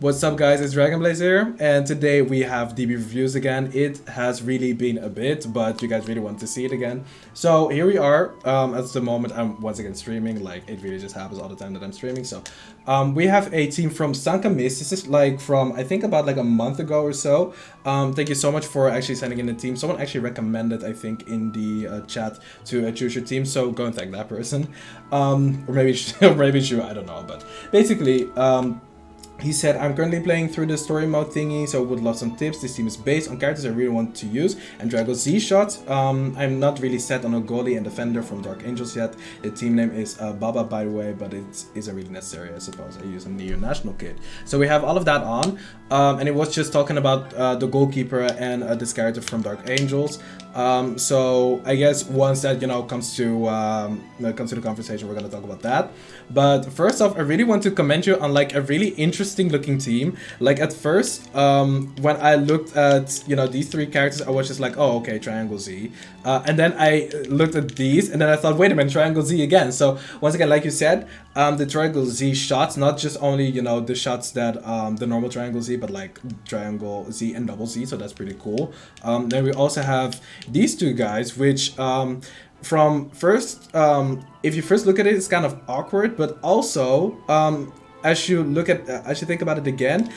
What's up guys, it's DragonBlaze here, and today we have DB reviews again. It has really been a bit, but you guys really want to see it again. So here we are. At the moment I'm once again streaming, like it really just happens all the time that I'm streaming. So we have a team from Sanka. This is like from, I think about like a month ago or so. Thank you so much for actually sending in the team. Someone actually recommended, I think, in the chat to choose your team, so go and thank that person. Or maybe, or maybe you, I don't know, but basically, he said, I'm currently playing through the story mode thingy, so would love some tips. This team is based on characters I really want to use and Drago Z shot. I'm not really set on a goalie and defender from Dark Angels yet. The team name is Baba, by the way, but it isn't really necessary, I suppose. I use a Neo National kit. So we have all of that on, and it was just talking about the goalkeeper and this character from Dark Angels. So I guess once that comes to the conversation, we're gonna talk about that. But first off, I really want to commend you on like a really interesting looking team. Like at first, when I looked at these three characters, I was just like, oh okay, Triangle Z, and then I looked at these, and then I thought, wait a minute, Triangle Z again. So once again, like you said, the Triangle Z shots, not just only the shots that the normal Triangle Z, but like Triangle Z and Double Z. So that's pretty cool. Then we also have these two guys, which from first, if you first look at it, it's kind of awkward, but also as you think about it again,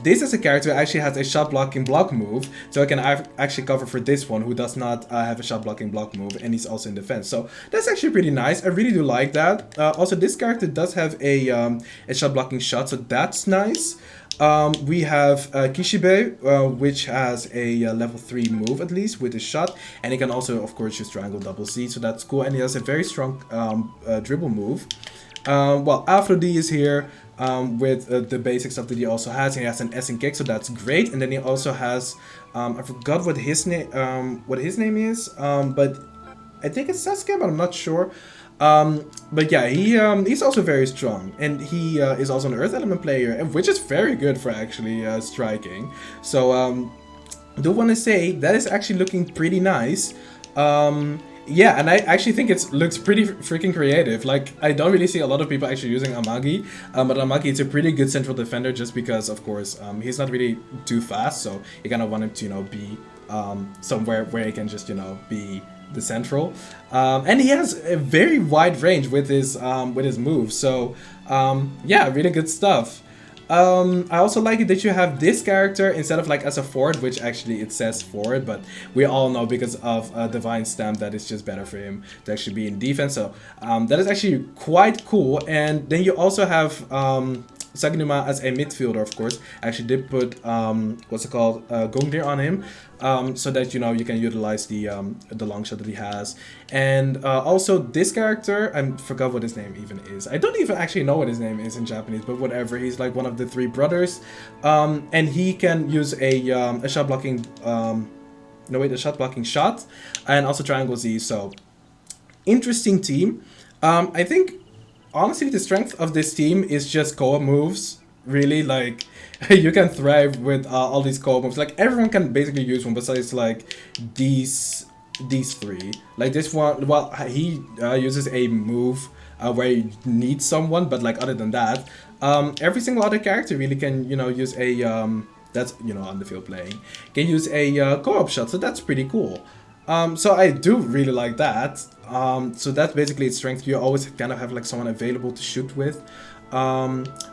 this is a character who actually has a shot blocking block move, so I can actually cover for this one who does not have a shot blocking block move, and he's also in defense. So that's actually pretty nice. I really do like that. Also, this character does have a shot blocking shot, so that's nice. We have Kishibe, which has a level 3 move at least with his shot, and he can also of course use triangle double Z, so that's cool, and he has a very strong dribble move. Well, Afro D is here with the basic stuff that he also has. He has an S and kick, so that's great, and then he also has I forgot what his name is, but I think it's Sasuke, but I'm not sure. But yeah, he's also very strong, and he is also an Earth Element player, which is very good for actually striking. So I do want to say that is actually looking pretty nice. Yeah, and I actually think it looks pretty freaking creative. Like, I don't really see a lot of people actually using Amagi, but Amagi is a pretty good central defender just because, of course, he's not really too fast, so you kind of want him to, be somewhere where he can just, be the central. And he has a very wide range with his moves, so yeah, really good stuff. I also like it that you have this character instead of like as a forward, which actually it says forward, but we all know because of Divine Stamp that it's just better for him to actually be in defense. So that is actually quite cool. And then you also have Saginuma as a midfielder, of course. I actually did put what's it called, Gungnir on him, so that you can utilize the long shot that he has. And also this character, I forgot what his name even is. I don't even actually know what his name is in Japanese, but whatever. He's like one of the three brothers, and he can use a shot blocking a shot blocking shot, and also Triangle Z. So interesting team. I think honestly, the strength of this team is just co-op moves. Really, like, you can thrive with all these co-op moves. Like, everyone can basically use one besides, like, these three. Like, this one, well, he uses a move where you need someone, but, like, other than that, every single other character really can, use a, that's, on the field playing, can use a co-op shot, so that's pretty cool. So I do really like that. So that's basically its strength. You always kind of have like someone available to shoot with,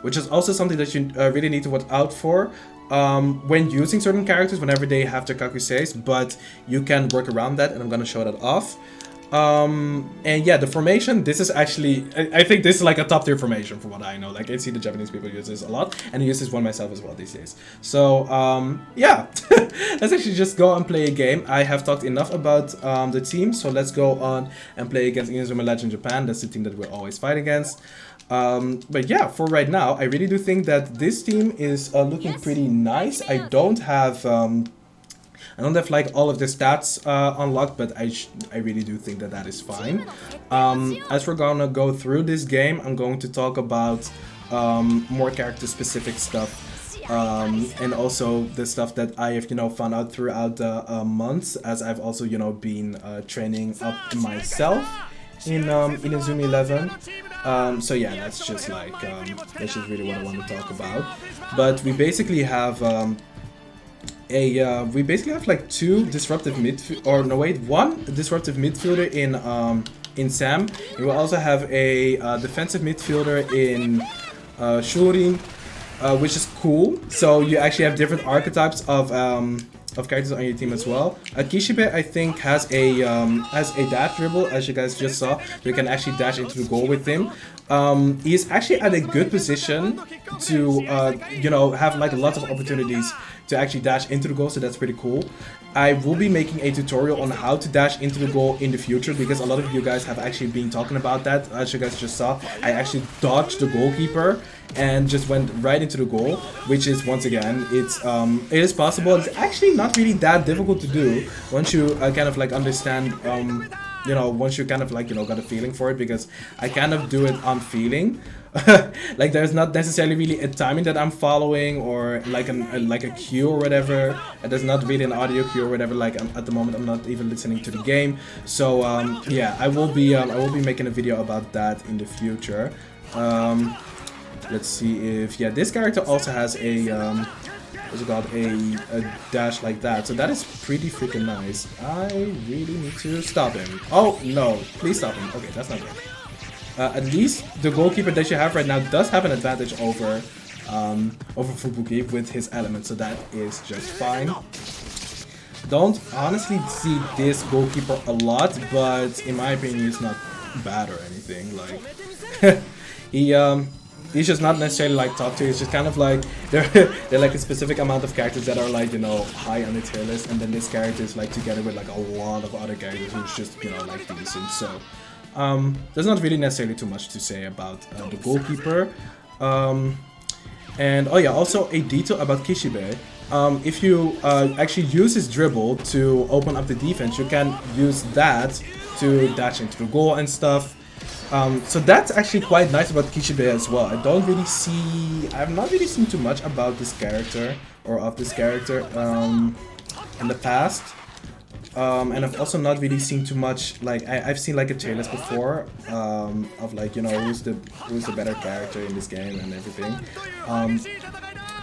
which is also something that you really need to watch out for when using certain characters whenever they have their kakuseis, but you can work around that, and I'm gonna show that off. And yeah, the formation, this is actually, I think this is like a top tier formation from what I know. Like, I see the Japanese people use this a lot, and I use this one myself as well these days. So yeah, let's actually just go and play a game. I have talked enough about the team, so let's go on and play against Inazuma Legend Japan. That's the team that we're always fight against. But yeah, for right now, I really do think that this team is looking pretty nice. I don't have like all of the stats unlocked, but I really do think that that is fine. As we're gonna go through this game, I'm going to talk about more character specific stuff, and also the stuff that I have found out throughout the months, as I've also been training up myself in Inazuma 11. So yeah, that's just like that's just really what I want to talk about. But we basically have we basically have like two disruptive midfield, or no wait, one disruptive midfielder in Sam. We will also have a defensive midfielder in Shurin, which is cool. So you actually have different archetypes of characters on your team as well. Kishibe, I think, has a dash dribble, as you guys just saw. You can actually dash into the goal with him. He's actually at a good position to you know, have like lots of opportunities to actually dash into the goal, so that's pretty cool. I will be making a tutorial on how to dash into the goal in the future, because a lot of you guys have actually been talking about that. As you guys just saw, I actually dodged the goalkeeper and just went right into the goal, which is, once again, it is possible. It's actually not really that difficult to do once you kind of like understand, you know, once you kind of like, you know, got a feeling for it, because I kind of do it on feeling. Like, there's not necessarily really a timing that I'm following, or like a cue or whatever. And there's not really an audio cue or whatever. Like, at the moment I'm not even listening to the game. So yeah, I will be making a video about that in the future. Let's see if, yeah, this character also has a what's it called, a dash like that. So that is pretty freaking nice. I really need to stop him. Oh no, please stop him. Okay, that's not good. At least the goalkeeper that you have right now does have an advantage over Fubuki with his element, so that is just fine. Don't honestly see this goalkeeper a lot, but in my opinion, he's not bad or anything. Like he's just not necessarily like top tier. It's just kind of like they're like a specific amount of characters that are like, you know, high on the tier list, and then this character is like together with like a lot of other characters who's just, you know, like decent. So there's not really necessarily too much to say about the goalkeeper. And oh yeah, also a detail about Kishibe. If you actually use his dribble to open up the defense, you can use that to dash into the goal and stuff. So that's actually quite nice about Kishibe as well. I've not really seen too much about this character, or of this character, in the past. And I've also not really seen too much, like, I've seen like a tier list before, of like, you know, who's the better character in this game and everything.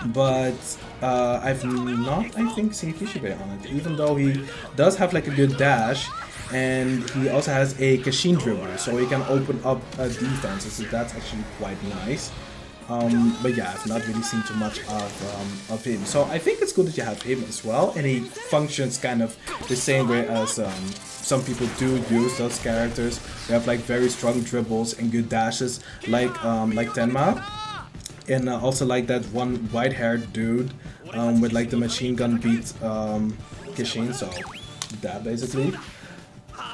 But I've not, I think, seen Kishibe on it, even though he does have like a good dash, and he also has a Kashin dribble, so he can open up defenses, so that's actually quite nice. But yeah, I've not really seen too much of him. So I think it's good that you have him as well, and he functions kind of the same way as some people do use those characters. They have like very strong dribbles and good dashes, like Tenma, and also like that one white-haired dude with like the machine gun beat Kishin. So that basically.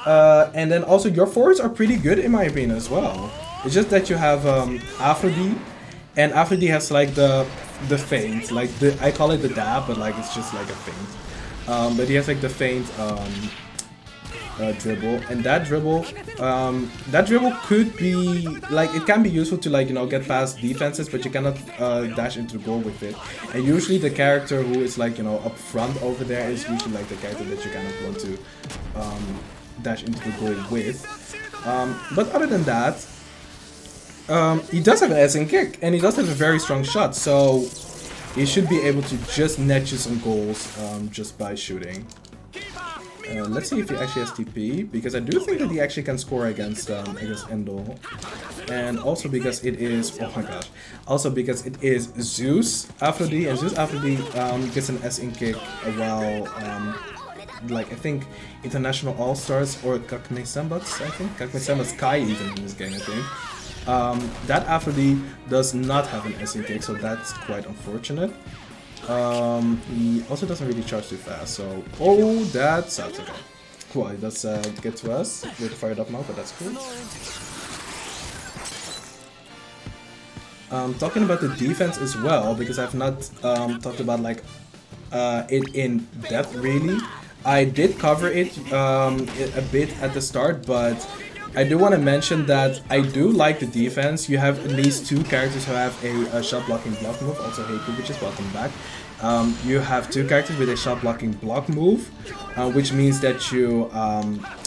And then also your forwards are pretty good in my opinion as well. It's just that you have Aphrodite. And Aphrodite has like the feint, like I call it the dab, but like it's just like a feint. But he has like the feint dribble, and that dribble could be like, it can be useful to like, you know, get past defenses, but you cannot dash into the goal with it. And usually the character who is like, you know, up front over there is usually like the character that you kind of want to dash into the goal with. But other than that, he does have an S&K kick, and he does have a very strong shot, so he should be able to just net you some goals just by shooting. Let's see if he actually has TP, because I do think that he actually can score against Endo. And also because it is, oh my gosh, also because it is Zeus Aphrodite, and Zeus Aphrodite gets an S&K kick while like, I think International All-Stars or Kakme Sembats, I think. Kakme Sembats Kai even in this game, I think. That Aphrodite does not have an S&K kick, so that's quite unfortunate. He also doesn't really charge too fast, so... Oh, that sucks, okay. Well, he does get to us with a fired up mount, but that's cool. Talking about the defense as well, because I've not talked about like it in depth really. I did cover it a bit at the start, but I do want to mention that I do like the defense. You have at least two characters who have a shot blocking block move. Also, hey Kubich, welcome back. You have two characters with a shot blocking block move, which means that you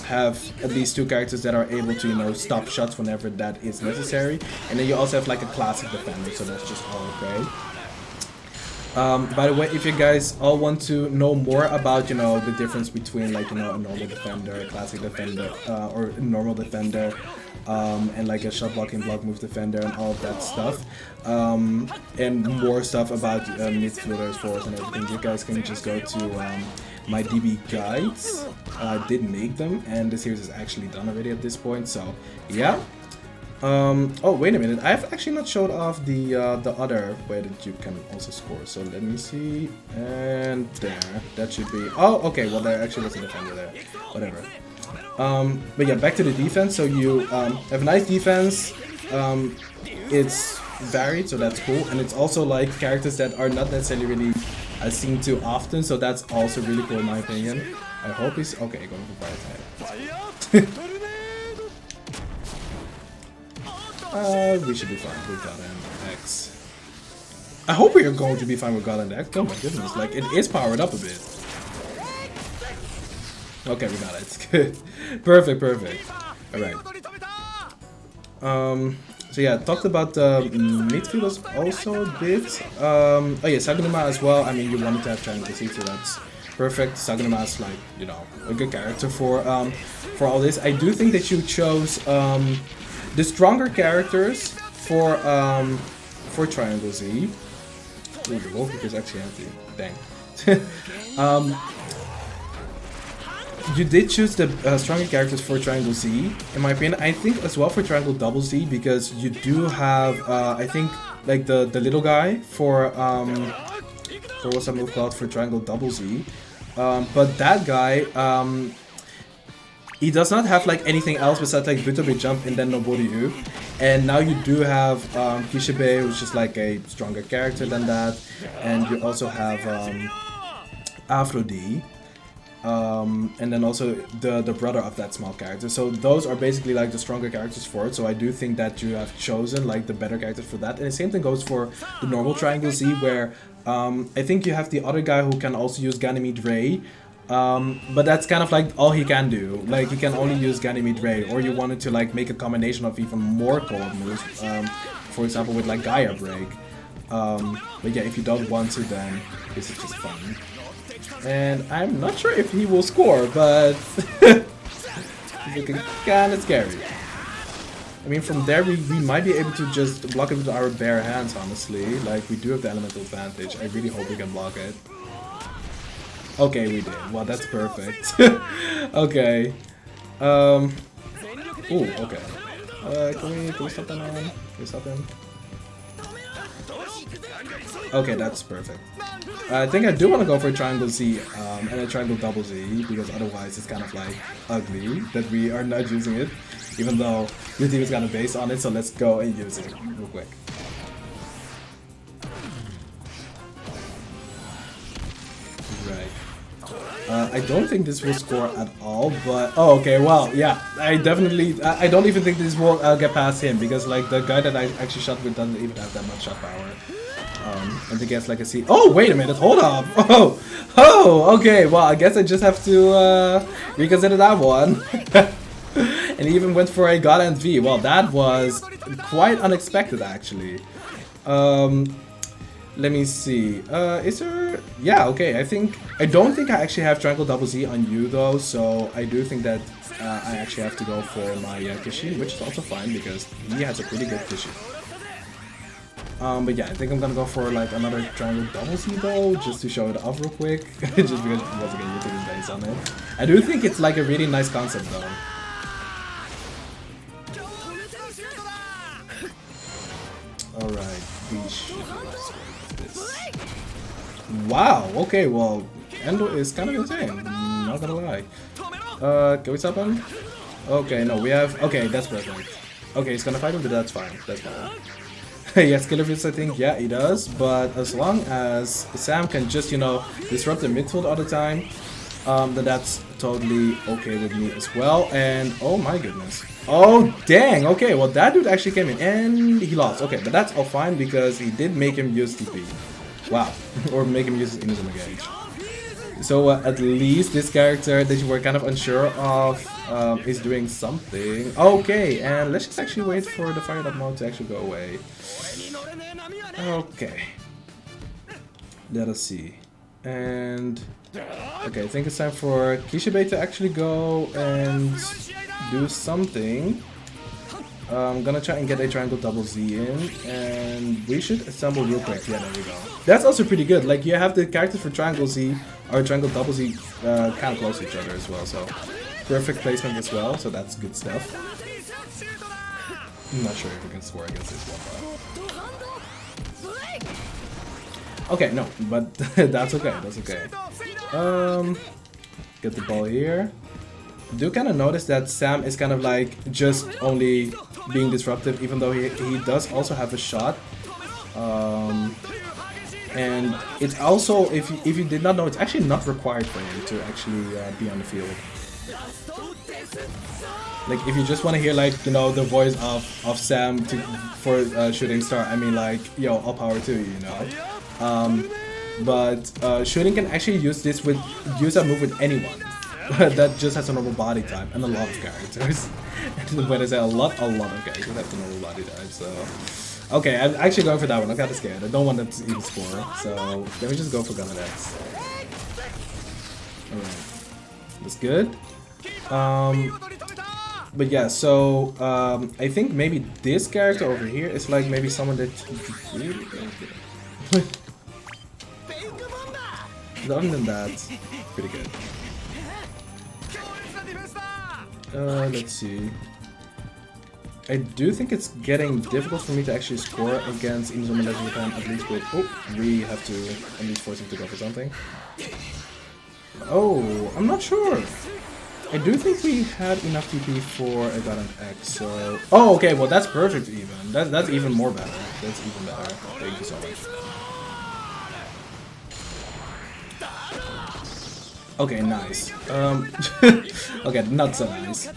have at least 2 characters that are able to, you know, stop shots whenever that is necessary. And then you also have like a classic defender, so that's just all okay. By the way, if you guys all want to know more about, you know, the difference between like, you know, a normal defender, a classic defender, or a normal defender, and like a shot blocking block move defender and all of that stuff, and more stuff about midfielders, forwards and everything, you guys can just go to my DB guides. I did make them, and the series is actually done already at this point, so yeah. Oh, wait a minute, I've actually not showed off the other way that you can also score, so let me see, and there, that should be, oh, okay, well there actually was a defender there, whatever. But yeah, back to the defense, so you have a nice defense, it's varied, so that's cool, and it's also like characters that are not necessarily really seen too often, so that's also really cool in my opinion. I hope he's, okay, going for fire type. We should be fine with God and X. I hope we are going to be fine with God and X. Oh my goodness, like it is powered up a bit. Okay, we got it. Good. Perfect, perfect. Alright. So yeah, talked about the midfielders also a bit. Oh yeah, Saganuma as well. I mean, you wanted to have Triangle C, so that's perfect. Saganuma is like, you know, a good character for all this. I do think that you chose the stronger characters for Triangle Z. Ooh, the Wolf is actually empty. Dang. You did choose the stronger characters for Triangle Z, in my opinion. I think as well for Triangle Double Z, because you do have, I think, like the little guy for what's that move called for Triangle Double Z. But that guy, he does not have like anything else besides like Butobi Jump and then Noboryu. And now you do have Kishibe, which is like a stronger character than that. And you also have Aphrodite. And then also the brother of that small character. So those are basically like the stronger characters for it. So I do think that you have chosen like the better characters for that. And the same thing goes for the normal Triangle Z, where I think you have the other guy who can also use Ganymede Ray. But that's kind of like all he can do. Like he can only use Ganymede Ray, or you wanted to like make a combination of even more co-op moves. For example, with like Gaia Break. But yeah, if you don't want to, then this is just fun. And I'm not sure if he will score, but it's looking kind of scary. I mean, from there we might be able to just block it with our bare hands, honestly. Like, we do have the elemental advantage. I really hope we can block it. Okay, we did. Well, that's perfect. Okay. Ooh, okay. Can we stop that now? Can we stop him? Okay, that's perfect. I think I do want to go for a Triangle Z and a Triangle Double Z, because otherwise it's kind of like ugly that we are not using it, even though your team is kind of based on it, so let's go and use it real quick. Right. I don't think this will score at all, but... Oh, okay, well, yeah, I definitely... I don't even think this will get past him, because like the guy that I actually shot with doesn't even have that much shot power. And he gets like a C. Oh, wait a minute, hold up. Oh, okay, well, I guess I just have to reconsider that one. And he even went for a God and V. Well, that was quite unexpected, actually. Let me see. Is there... Yeah, okay, I don't think I actually have Triangle Double Z on you, though, so I do think that I actually have to go for my Kishi, which is also fine, because he has a pretty good Kishi. But yeah, I think I'm gonna go for like another Triangle Double Z though, just to show it off real quick. Just because once again you're taking base on it. I do think it's like a really nice concept though. Alright, we should this. Wow, okay, well, Endo is kind of insane, not gonna lie. Can we stop him? Okay, no, we have... Okay, that's perfect. Okay, he's gonna fight him, but that's fine, that's fine. Yes, Killer Fist, I think, yeah, he does, but as long as Sam can just, you know, disrupt the midfield all the time, then that's totally okay with me as well. And, oh my goodness. Oh, dang, okay, well, that dude actually came in, and he lost. Okay, but that's all fine, because he did make him use TP. Wow. Or make him use his Inazuma Gauge. So at least this character that you were kind of unsure of is doing something. Okay, and let's just actually wait for the fired up mode to actually go away. Okay. Let us see. And okay, I think it's time for Kishibe to actually go and do something. I'm gonna try and get a triangle double Z in, and we should assemble real quick. Yeah, there we go. That's also pretty good. Like, you have the characters for triangle Z or triangle double Z kind of close to each other as well, so perfect placement as well, so that's good stuff. I'm not sure if we can score against this one, but... Okay, no, but that's okay, that's okay. Get the ball here. Do kind of notice that Sam is kind of like just only being disruptive, even though he does also have a shot. And it's also, if you did not know, it's actually not required for him to actually be on the field. Like, if you just want to hear, like, you know, the voice of Sam for Shooting Star, I mean, like, yo, all power to you, you know. But Shooting can actually use that move with anyone that just has a normal body type, and a lot of characters. When I say a lot of characters have a normal body type, so... Okay, I'm actually going for that one. I'm kinda scared. I don't want them to even score, so let me just go for Gunner X. Alright. That's good. But yeah, so I think maybe this character over here is like maybe someone that really other than that, pretty good. Let's see. I do think it's getting difficult for me to actually score against Inazuma Legend Japan, at least with... Oh, we have to at least force him to go for something. Oh, I'm not sure. I do think we had enough TP for a Gun X, so... Oh, okay, well that's perfect even. That's even more better. That's even better. Thank you so much. Okay, nice. Okay, not so nice.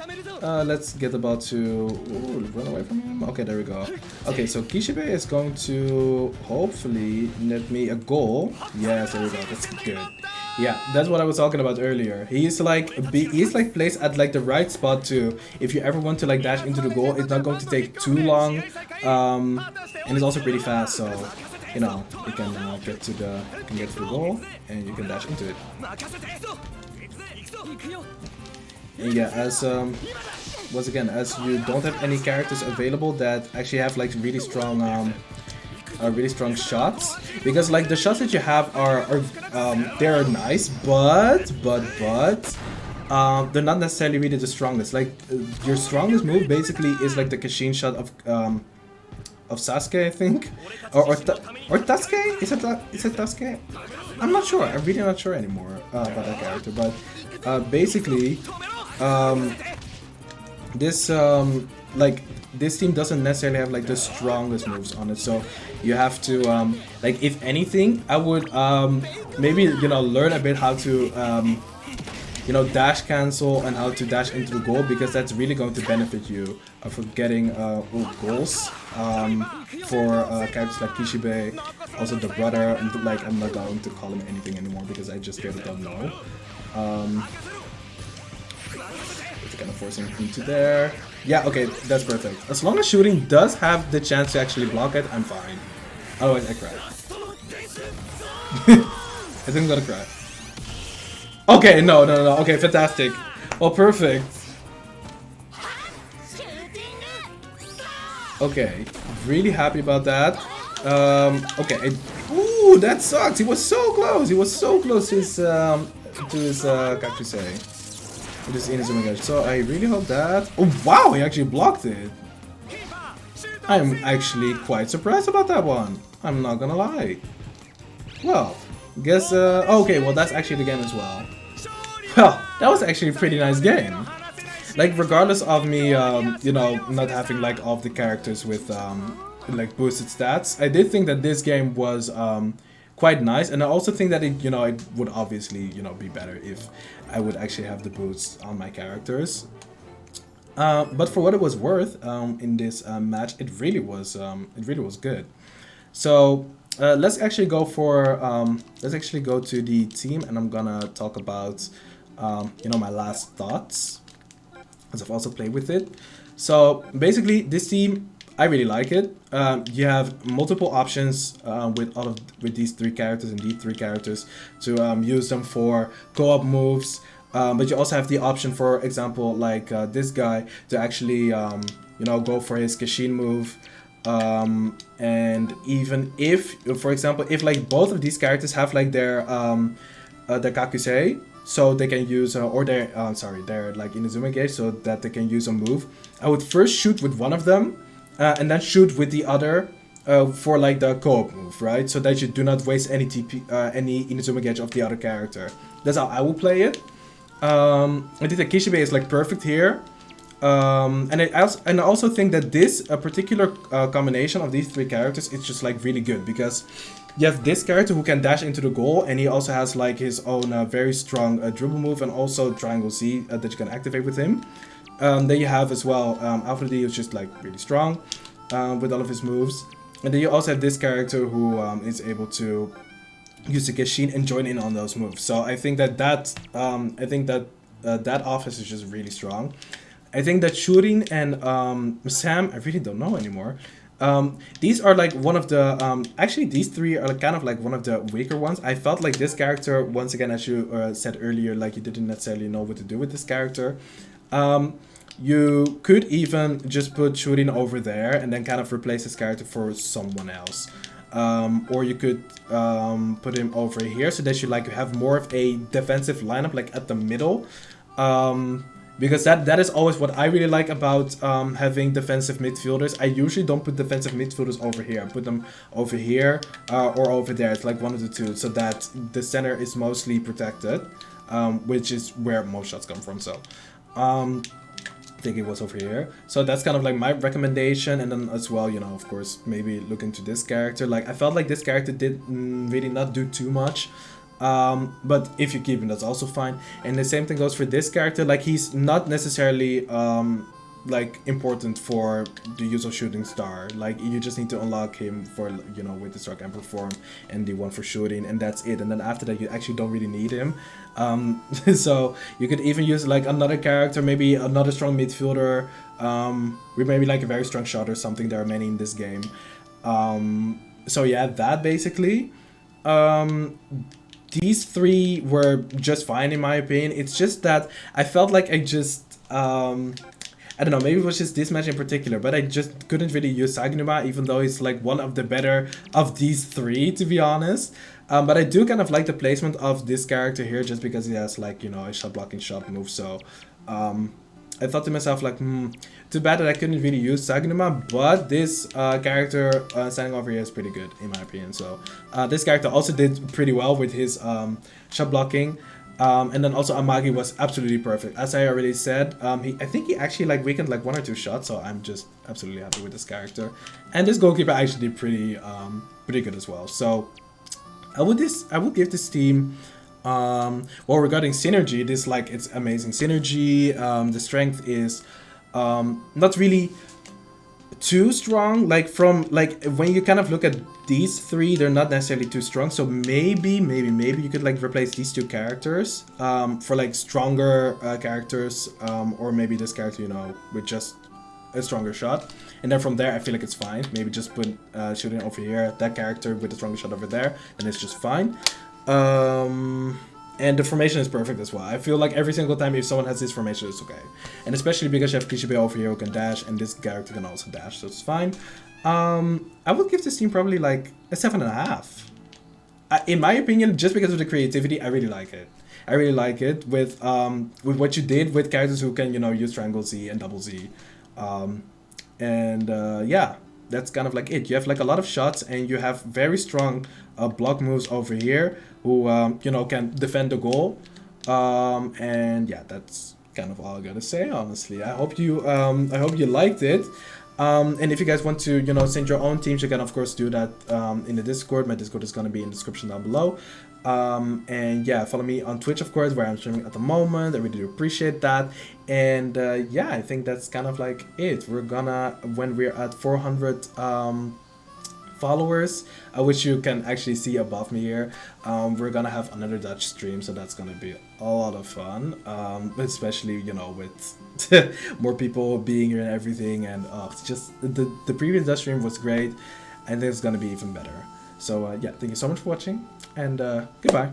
Let's get the ball to... Ooh, run away from him? Okay, there we go. Okay, so Kishibe is going to hopefully net me a goal. Yes, there we go. That's good. Yeah, that's what I was talking about earlier. He's like placed at like the right spot too. If you ever want to like dash into the goal, it's not going to take too long. And it's also pretty fast, so you know you can get to the goal and you can dash into it. And yeah, as once again, as you don't have any characters available that actually have like really strong shots, because like the shots that you have are they're nice, but they're not necessarily really the strongest. Like your strongest move basically is like the Kashin shot of Sasuke, I think, or Tasuke. Is it Tasuke? I'm not sure. I'm really not sure anymore about that character, but basically this this team doesn't necessarily have like the strongest moves on it, so you have to like, if anything, I would maybe, you know, learn a bit how to you know, dash cancel and how to dash into the goal, because that's really going to benefit you for getting goals for characters like Kishibe, also the brother, and like I'm not going to call him anything anymore because I just really don't know. Kind of forcing into there. Yeah, okay, that's perfect. As long as Shooting does have the chance to actually block it, I'm fine. Otherwise, I cry. I think I'm gonna cry. Okay, no. Okay, fantastic. Well, perfect. Okay, really happy about that. Okay. Ooh, that sucks. He was so close. He was so close to his Kakusei. It is Inazuma Gash. So I really hope that... Oh wow, he actually blocked it. I'm actually quite surprised about that one. I'm not gonna lie. Well, guess... okay, well that's actually the game as well. Well, that was actually a pretty nice game. Like, regardless of me, you know, not having like all of the characters with like boosted stats, I did think that this game was quite nice, and I also think that it, you know, it would obviously, you know, be better if I would actually have the boosts on my characters. But for what it was worth, in this match, it really was good. So let's actually go for let's actually go to the team, and I'm gonna talk about my last thoughts, as I've also played with it. So basically, this team, I really like it. You have multiple options with these three characters and these three characters to use them for co-op moves. But you also have the option, for example, like this guy, to actually go for his Kashin move. And even if, for example, if like both of these characters have like their Kakusei, so they can use or their their like Inazuma gauge, so that they can use a move, I would first shoot with one of them, and then shoot with the other for like the co-op move, right? So that you do not waste any any Inazuma gauge of the other character. That's how I will play it. I think that Kishibe is like perfect here. And I also think that this particular combination of these three characters is just like really good, because you have this character who can dash into the goal, and he also has like his own very strong dribble move, and also Triangle Z that you can activate with him. Then you have as well Alpha D, who's just like really strong with all of his moves. And then you also have this character who is able to use the Gashin and join in on those moves. So I think that that office is just really strong. I think that Shurin and Sam, I really don't know anymore. These are like one of the actually these three are kind of like one of the weaker ones. I felt like this character, once again, as you said earlier, like you didn't necessarily know what to do with this character. You could even just put Shurin over there and then kind of replace this character for someone else. Or you could put him over here, so that you like have more of a defensive lineup like at the middle. Because that is always what I really like about having defensive midfielders. I usually don't put defensive midfielders over here. I put them over here or over there. It's like one of the two, so that the center is mostly protected, which is where most shots come from. So I think it was over here. So that's kind of like my recommendation. And then as well, of course, maybe look into this character. Like I felt like this character did really not do too much. But if you keep him, that's also fine. And the same thing goes for this character. Like he's not necessarily like important for the use of Shooting Star. Like you just need to unlock him for with the Struck and Perform and the one for shooting, and that's it. And then after that you actually don't really need him. So you could even use like another character, maybe another strong midfielder, with maybe like a very strong shot or something. There are many in this game. So yeah, that basically. These three were just fine in my opinion. It's just that I felt like I just I don't know, maybe it was just this match in particular, but I just couldn't really use Saginuma, even though he's like one of the better of these three, to be honest. But I do kind of like the placement of this character here, just because he has like a shot blocking shot move. So I thought to myself like, too bad that I couldn't really use Saginuma, but this character standing over here is pretty good in my opinion. So this character also did pretty well with his shot blocking. And then also Amagi was absolutely perfect. As I already said, I think he actually like weakened like 1 or 2 shots, so I'm just absolutely happy with this character. And this goalkeeper actually did pretty good as well. So I would give this team well, regarding synergy, this like it's amazing synergy. The strength is not really too strong, like from like when you kind of look at these three, they're not necessarily too strong. So maybe you could like replace these 2 characters for like stronger characters, or maybe this character with just a stronger shot, and then from there I feel like it's fine. Maybe just put shooting over here, that character with a stronger shot over there, and it's just fine. And the formation is perfect as well. I feel like every single time if someone has this formation, it's okay. And especially because you have Kishibe over here who can dash, and this character can also dash, so it's fine. I would give this team probably like a 7.5. In my opinion, just because of the creativity, I really like it. I really like it with what you did with characters who can use Triangle Z and Double Z. Yeah, that's kind of like it. You have like a lot of shots, and you have very strong block moves over here who can defend the goal. And yeah, that's kind of all I gotta say, honestly. I hope you liked it. And if you guys want to send your own teams, you can of course do that in the Discord. My Discord is gonna be in the description down below. And yeah, follow me on Twitch, of course, where I'm streaming at the moment. I really do appreciate that. And yeah, I think that's kind of like it. We're gonna, when we're at 400 followers, which you can actually see above me here. We're gonna have another Dutch stream, so that's gonna be a lot of fun, especially, you know, with more people being here and everything. And it's just the previous Dutch stream was great, and it's gonna be even better. So yeah, thank you so much for watching, and goodbye.